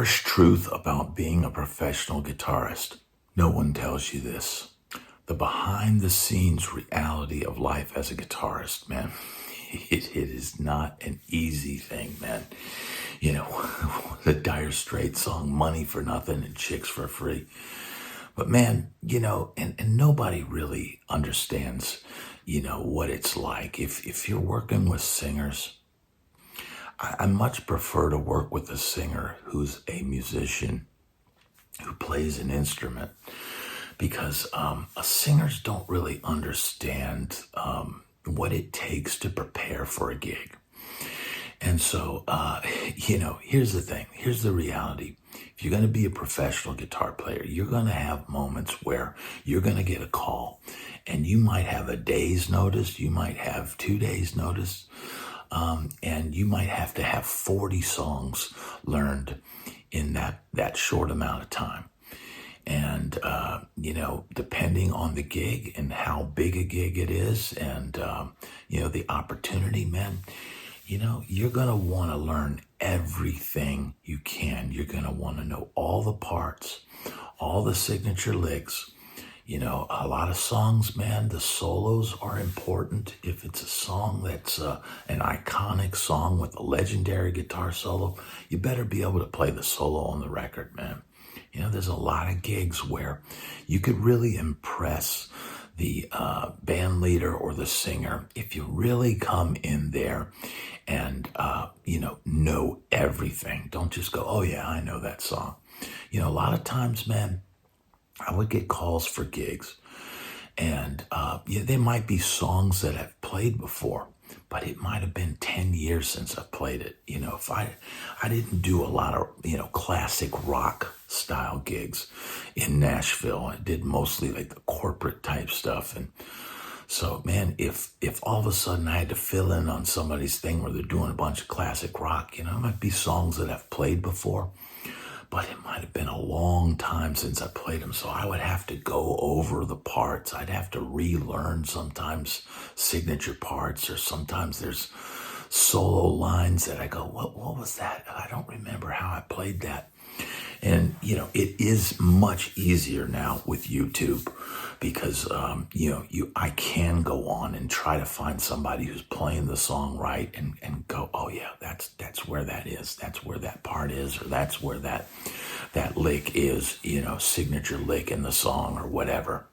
harsh truth about being a professional guitarist. No one tells you this. The behind the scenes reality of life as a guitarist, man, it is not an easy thing, man. You know, the Dire Straits song, Money for Nothing and Chicks for Free. But man, and nobody really understands, what it's like. If you're working with singers, I much prefer to work with a singer who's a musician, who plays an instrument, because singers don't really understand what it takes to prepare for a gig. And so, here's the thing. Here's the reality. If you're going to be a professional guitar player, you're going to have moments where you're going to get a call and you might have a day's notice. You might have 2 days notice. And you might have to have 40 songs learned in that short amount of time. And, depending on the gig and how big a gig it is and, the opportunity, man, you're going to want to learn everything you can. You're going to want to know all the parts, all the signature licks. A lot of songs, man, the solos are important. If it's a song that's an iconic song with a legendary guitar solo, you better be able to play the solo on the record, man. There's a lot of gigs where you could really impress the band leader or the singer if you really come in there and, know everything. Don't just go, oh yeah, I know that song. A lot of times, man, I would get calls for gigs and there might be songs that I've played before, but it might have been 10 years since I've played it. If I didn't do a lot of, classic rock style gigs in Nashville. I did mostly like the corporate type stuff. And so, man, if all of a sudden I had to fill in on somebody's thing where they're doing a bunch of classic rock, it might be songs that I've played before, but it might have been a long time since I played them. So I would have to go over the parts. I'd have to relearn sometimes signature parts, or sometimes there's solo lines that I go, what was that? I don't remember how I played that. And, it is much easier now with YouTube because, I can go on and try to find somebody who's playing the song right and go, oh yeah, that's where that is. That's where that part is, or that's where that lick is, signature lick in the song or whatever.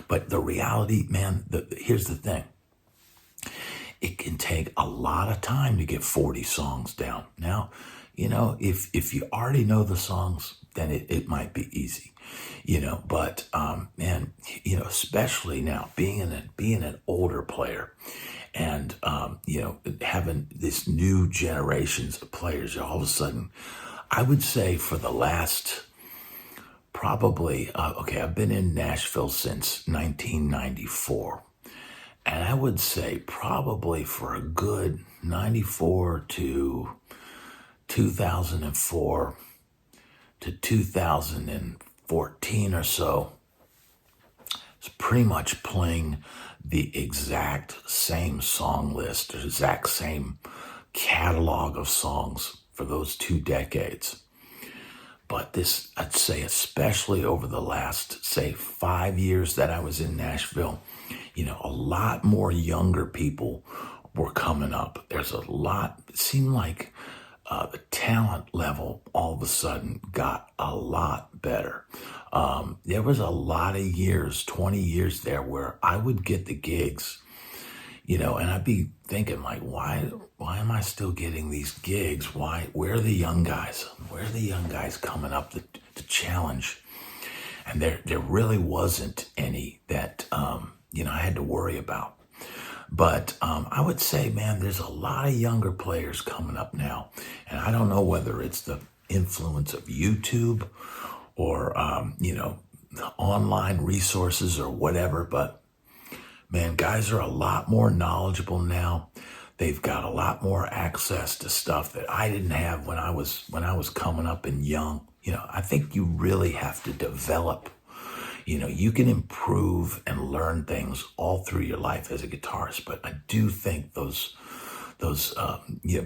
But the reality, man, here's the thing. It can take a lot of time to get 40 songs down. Now, if you already know the songs, then it might be easy, but, man, especially now being an older player and, having this new generations of players, all of a sudden, I would say for the last probably, I've been in Nashville since 1994. And I would say probably for a good 94 to 2004 to 2014 or so, it's pretty much playing the exact same song list, the exact same catalog of songs for those 2 decades. But this, I'd say, especially over the last, say, 5 years that I was in Nashville, a lot more younger people were coming up. There's a lot, it seemed like the talent level all of a sudden got a lot better. There was a lot of years, 20 years there, where I would get the gigs, and I'd be thinking like, why am I still getting these gigs? Where are the young guys? Where are the young guys coming up to challenge? And there really wasn't any that, I had to worry about. But I would say, man, there's a lot of younger players coming up now. And I don't know whether it's the influence of YouTube or, the online resources or whatever. But, man, guys are a lot more knowledgeable now. They've got a lot more access to stuff that I didn't have when I was coming up and young. I think you really have to develop. You can improve and learn things all through your life as a guitarist, but I do think those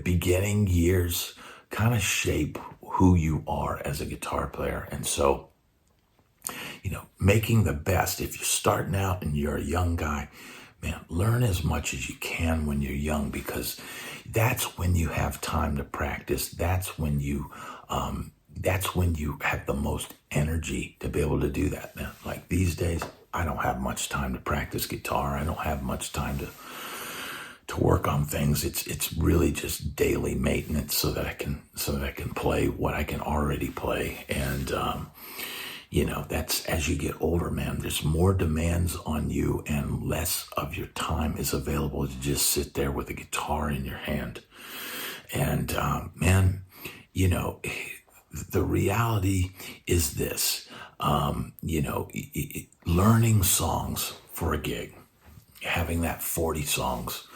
beginning years kind of shape who you are as a guitar player. And so, making the best, if you're starting out and you're a young guy, man, learn as much as you can when you're young, because that's when you have time to practice. That's when you have the most energy to be able to do that. Now, like these days, I don't have much time to practice guitar. I don't have much time to work on things. It's really just daily maintenance so that I can play what I can already play. And that's, as you get older, man, there's more demands on you and less of your time is available to just sit there with a guitar in your hand. And man, the reality is this, learning songs for a gig, having that 40 songs,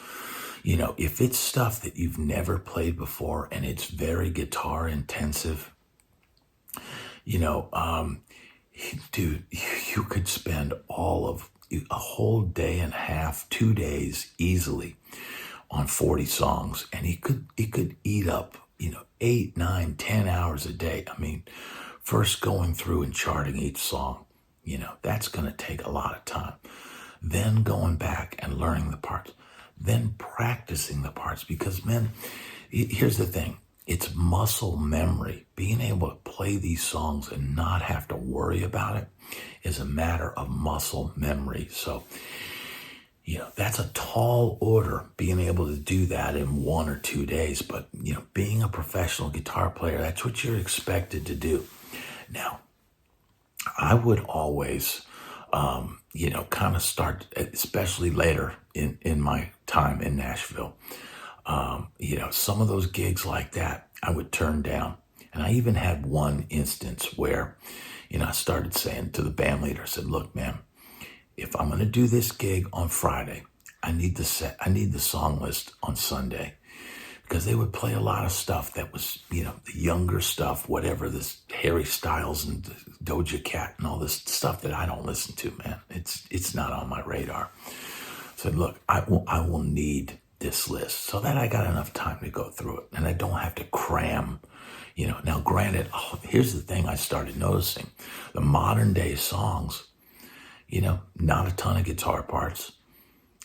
if it's stuff that you've never played before and it's very guitar intensive, dude, you could spend a whole day and a half, 2 days easily on 40 songs, and it could eat up, 8, 9, 10 hours a day. I mean, first going through and charting each song, that's going to take a lot of time. Then going back and learning the parts, then practicing the parts, because, man, here's the thing. It's muscle memory. Being able to play these songs and not have to worry about it is a matter of muscle memory. So, that's a tall order, being able to do that in 1 or 2 days. But, being a professional guitar player, that's what you're expected to do. Now, I would always, kind of start, especially later in my time in Nashville, some of those gigs like that, I would turn down. And I even had one instance where, I started saying to the band leader, I said, look, man, if I'm going to do this gig on Friday, I need the song list on Sunday, because they would play a lot of stuff that was, the younger stuff, whatever, this Harry Styles and Doja Cat and all this stuff that I don't listen to, man. It's not on my radar. So look, I will need this list so that I got enough time to go through it and I don't have to cram. Now granted, here's the thing I started noticing. The modern day songs, not a ton of guitar parts,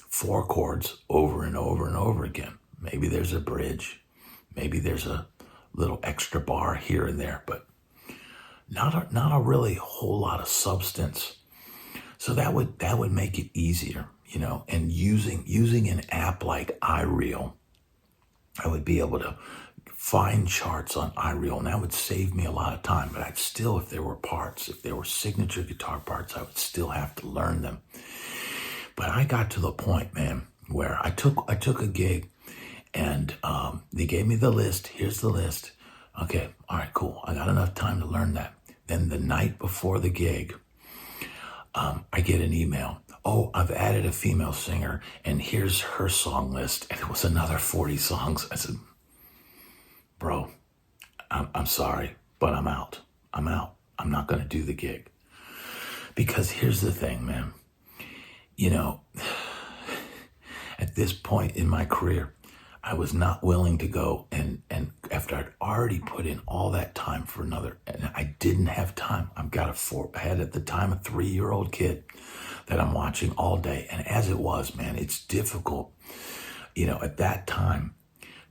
4 chords over and over and over again. Maybe there's a bridge, maybe there's a little extra bar here and there, but not a really whole lot of substance. So that would make it easier, and using an app like iReel, I would be able to find charts on iReel, and that would save me a lot of time. But I'd still, if there were signature guitar parts, I would still have to learn them. But I got to the point, man, where I took a gig, and they gave me the list. Here's the list. Okay, all right, cool. I got enough time to learn that. Then the night before the gig, I get an email. Oh, I've added a female singer, and here's her song list. And it was another 40 songs. I said, bro, I'm sorry, but I'm out. I'm not going to do the gig. Because here's the thing, man. At this point in my career, I was not willing to go and after I'd already put in all that time for another, and I didn't have time. I had at the time a 3-year-old kid that I'm watching all day. And as it was, man, it's difficult, at that time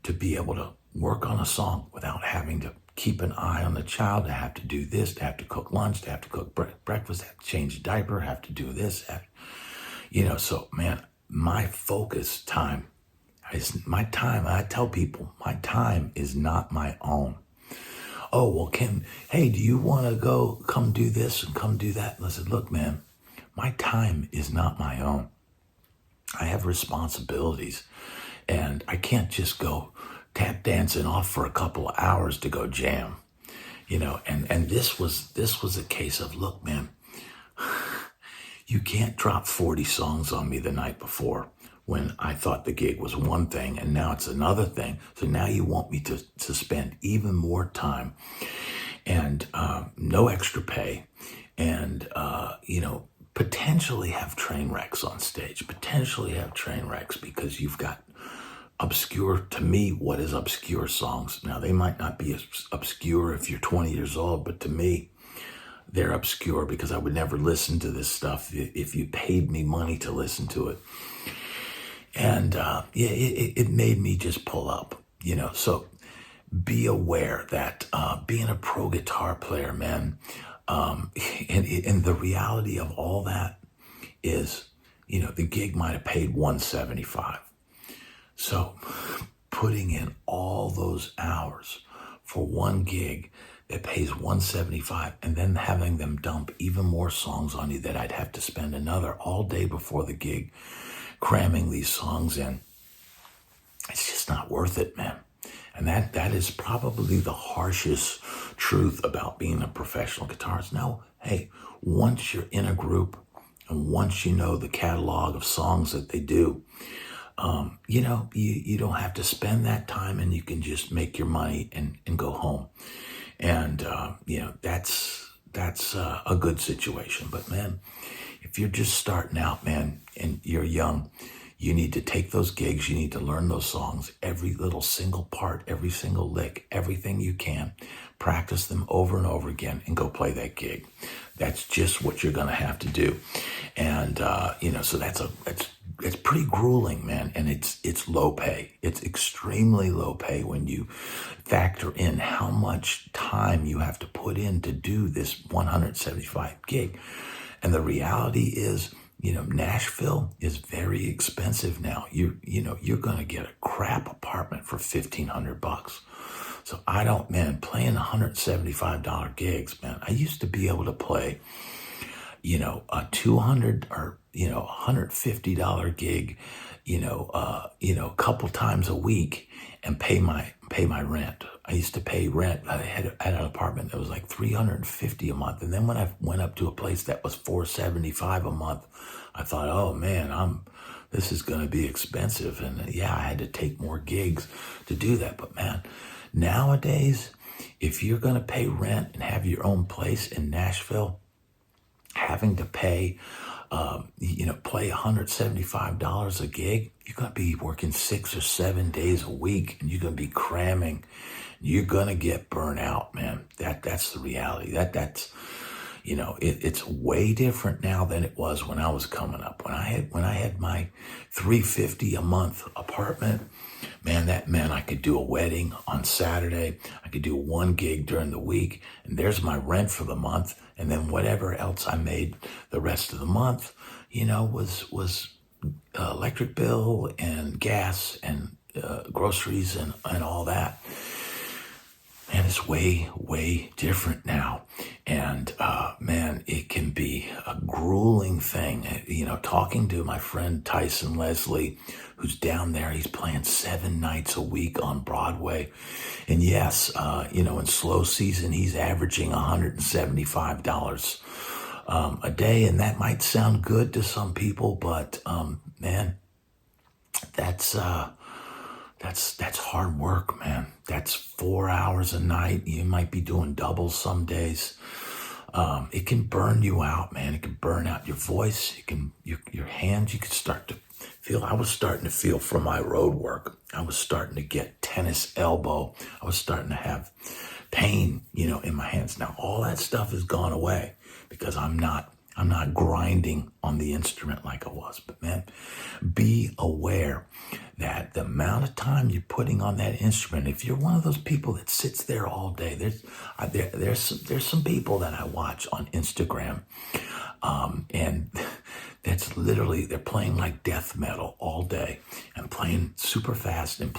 to be able to work on a song without having to keep an eye on the child, to have to do this, to have to cook lunch, to have to cook breakfast, to have to change a diaper, have to do this, so man, my focus time is my time. I tell people my time is not my own. Oh, well, hey, do you want to come do this and come do that? And I said, look, man, my time is not my own. I have responsibilities, and I can't just go tap dancing off for a couple of hours to go jam, and this was a case of, look, man, you can't drop 40 songs on me the night before when I thought the gig was one thing and now it's another thing. So now you want me to spend even more time and no extra pay and, potentially have train wrecks on stage, because you've got obscure, to me, what is obscure songs? Now, they might not be as obscure if you're 20 years old, but to me, they're obscure because I would never listen to this stuff if you paid me money to listen to it. And yeah, it made me just pull up, So be aware that being a pro guitar player, man, and the reality of all that is, the gig might have paid $175. So putting in all those hours for one gig that pays $175 and then having them dump even more songs on you that I'd have to spend another all day before the gig cramming these songs in, it's just not worth it, man. And that is probably the harshest truth about being a professional guitarist. No, hey, once you're in a group and once you know the catalog of songs that they do, you don't have to spend that time and you can just make your money and go home. And, that's a good situation. But man, if you're just starting out, man, and you're young, you need to take those gigs. You need to learn those songs, every little single part, every single lick, everything you can. Practice them over and over again and go play that gig. That's just what you're going to have to do. And, so it's pretty grueling, man. And it's low pay. It's extremely low pay when you factor in how much time you have to put in to do this 175 gig. And the reality is, Nashville is very expensive now. You're going to get a crap apartment for $1,500. So playing $175 gigs, man. I used to be able to play, a $200 or, $150 gig, a couple times a week and pay my rent. I used to pay rent. I had an apartment that was like $350 a month. And then when I went up to a place that was $475 a month, I thought, oh man, this is going to be expensive. And yeah, I had to take more gigs to do that. But man, nowadays, if you're going to pay rent and have your own place in Nashville, having to pay, play $175 a gig, you're going to be working 6 or 7 days a week and you're going to be cramming. You're going to get burnt out, man. That's the reality. It's way different now than it was when I was coming up. When I had my $350 a month apartment, man, that meant I could do a wedding on Saturday. I could do one gig during the week, and there's my rent for the month. And then whatever else I made the rest of the month, was electric bill and gas and groceries and all that. And it's way, way different now. And, man, it can be a grueling thing. Talking to my friend Tyson Leslie, who's down there, he's playing 7 nights a week on Broadway. And yes, in slow season, he's averaging $175 a day. And that might sound good to some people, but, man, that's hard work, man. That's 4 hours a night. You might be doing doubles some days. It can burn you out, man. It can burn out your voice. Your hands. You can start to feel. I was starting to feel from my road work. I was starting to get tennis elbow. I was starting to have pain, in my hands. Now all that stuff has gone away because I'm not grinding on the instrument like I was. But man, be aware that the amount of time you're putting on that instrument, if you're one of those people that sits there all day, there's some people that I watch on Instagram, and that's literally, they're playing like death metal all day and playing super fast and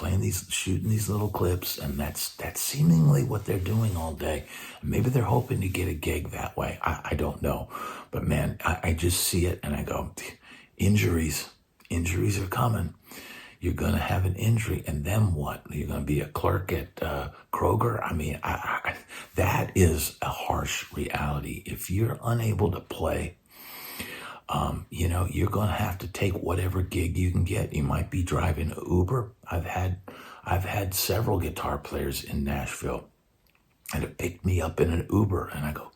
shooting these little clips. And that's seemingly what they're doing all day. Maybe they're hoping to get a gig that way. I don't know. But man, I just see it and I go, injuries are coming. You're going to have an injury, and then what? You're going to be a clerk at Kroger? I mean, that is a harsh reality. If you're unable to play, you're going to have to take whatever gig you can get. You might be driving Uber. I've had several guitar players in Nashville and it picked me up in an Uber, and I go,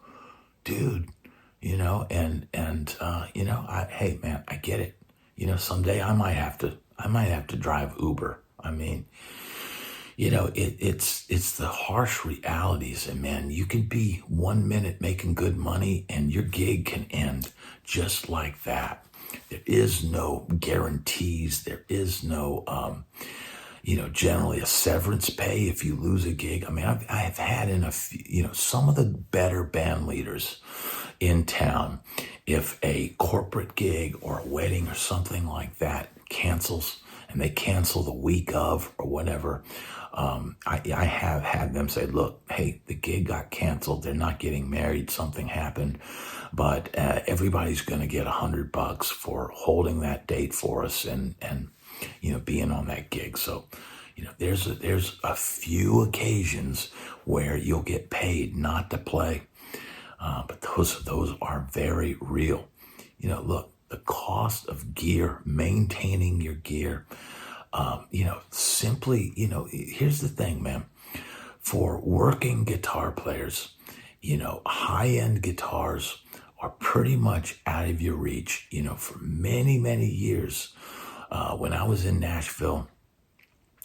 dude, hey man, I get it. Someday I might have to drive Uber. I mean, it's the harsh realities, and man, you can be 1 minute making good money and your gig can end just like that. There is no guarantees. There is no, generally a severance pay if you lose a gig. I mean, I have had in a few, some of the better band leaders in town, if a corporate gig or a wedding or something like that cancels, and they cancel the week of or whatever, I have had them say, look, hey, the gig got canceled. They're not getting married. Something happened, but everybody's going to get $100 for holding that date for us and being on that gig. So, there's a few occasions where you'll get paid not to play, but those are very real. Look, the cost of gear, maintaining your gear, simply, here's the thing, man. For working guitar players, high-end guitars are pretty much out of your reach. For many, many years, when I was in Nashville,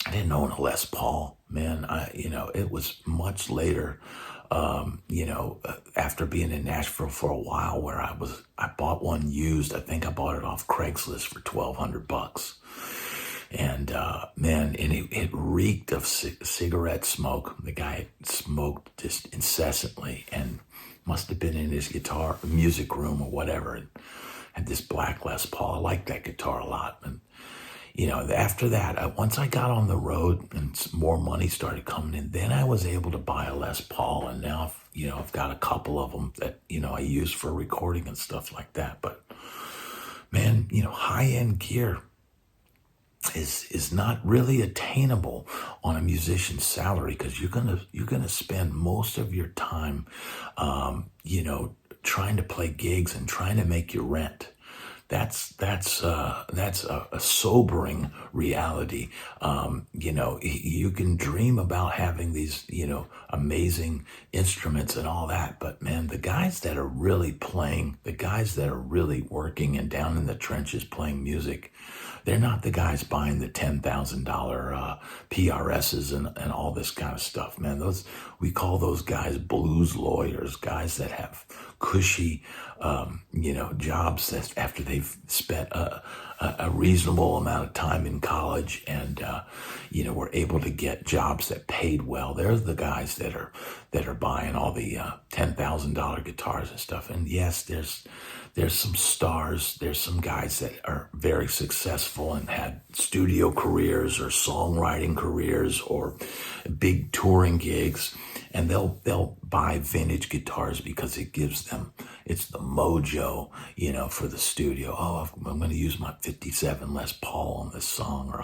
I didn't own a Les Paul, man. It was much later, after being in Nashville for a while, where I bought one used. I think I bought it off Craigslist for $1,200. And man, and it reeked of cigarette smoke. The guy smoked just incessantly, and must have been in his guitar music room or whatever, and had this black Les Paul. I liked that guitar a lot. And after that, once I got on the road and more money started coming in, then I was able to buy a Les Paul, and now I've got a couple of them that I use for recording and stuff like that. But man, high-end gear is not really attainable on a musician's salary, because you're gonna spend most of your time trying to play gigs and trying to make your rent. That's a sobering reality. You can dream about having these amazing instruments and all that, but man, the guys that are really playing, the guys that are really working and down in the trenches playing music, they're not the guys buying the $10,000 PRSs and all this kind of stuff, man. We call those guys blues lawyers, guys that have cushy, jobs that after they've spent a reasonable amount of time in college and were able to get jobs that paid well. They're the guys that are buying all the $10,000 guitars and stuff. And yes, there's some stars. There's some guys that are very successful and had studio careers or songwriting careers or big touring gigs, and they'll buy vintage guitars because it's the mojo, for the studio. Oh, I'm going to use my 57 Les Paul on this song, or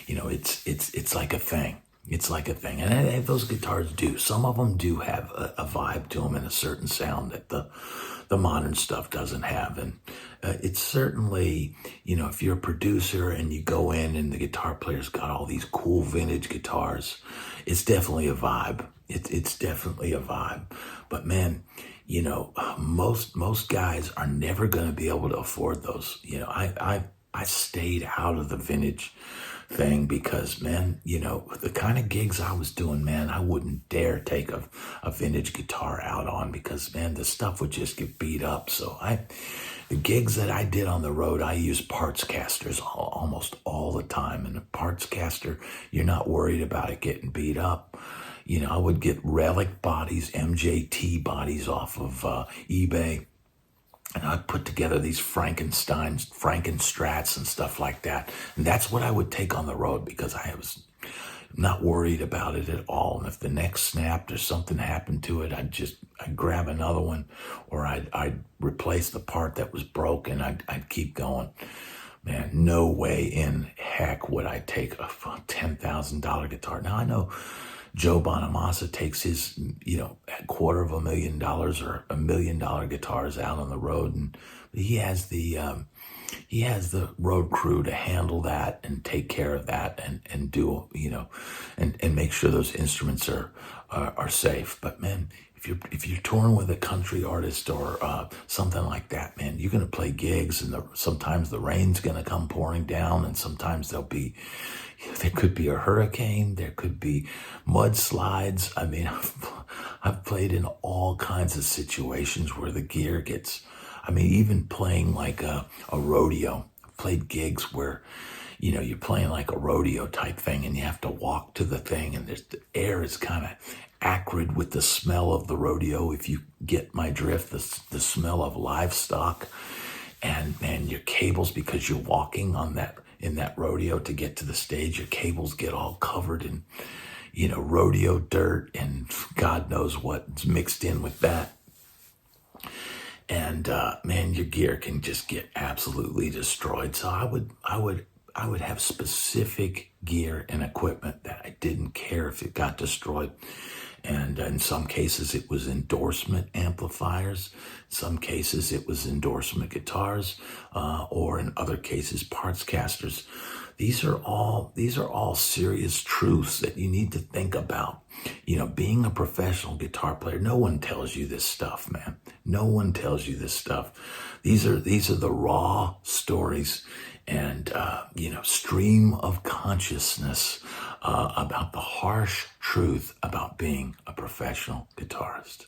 it's like a thing. It's like a thing. And those guitars do. Some of them do have a vibe to them and a certain sound that the modern stuff doesn't have. And it's certainly, if you're a producer and you go in and the guitar player's got all these cool vintage guitars, it's definitely a vibe. It's definitely a vibe. But man, most guys are never going to be able to afford those. I stayed out of the vintage thing because, man, the kind of gigs I was doing, man, I wouldn't dare take a vintage guitar out on, because, man, the stuff would just get beat up. So the gigs that I did on the road, I used parts casters almost all the time. And a parts caster, you're not worried about it getting beat up. I would get relic bodies, MJT bodies off of eBay. And I'd put together these Frankenstrats and stuff like that. And that's what I would take on the road, because I was not worried about it at all. And if the neck snapped or something happened to it, I'd grab another one, or I'd replace the part that was broken. I'd keep going. Man, no way in heck would I take a $10,000 guitar. Now I know Joe Bonamassa takes his, $250,000 or $1 million guitars out on the road, and he has the road crew to handle that and take care of that and do, and make sure those instruments are safe. But man, if you're touring with a country artist or something like that, man, you're gonna play gigs, and sometimes the rain's gonna come pouring down, and sometimes there could be a hurricane, there could be mudslides. I mean, I've played in all kinds of situations where the gear gets. I mean, even playing like a rodeo. I've played gigs where, you're playing like a rodeo type thing, and you have to walk to the thing, and the air is kind of acrid with the smell of the rodeo. If you get my drift, the smell of livestock, and your cables, because you're walking in that rodeo to get to the stage, your cables get all covered in, rodeo dirt, and God knows what's mixed in with that. And man, your gear can just get absolutely destroyed. So I would have specific gear and equipment that I didn't care if it got destroyed. And in some cases, it was endorsement amplifiers. In some cases, it was endorsement guitars, or in other cases, parts casters. These are all serious truths that you need to think about. Being a professional guitar player, no one tells you this stuff, man. No one tells you this stuff. These are the raw stories and stream of consciousness about the harsh truth about being a professional guitarist.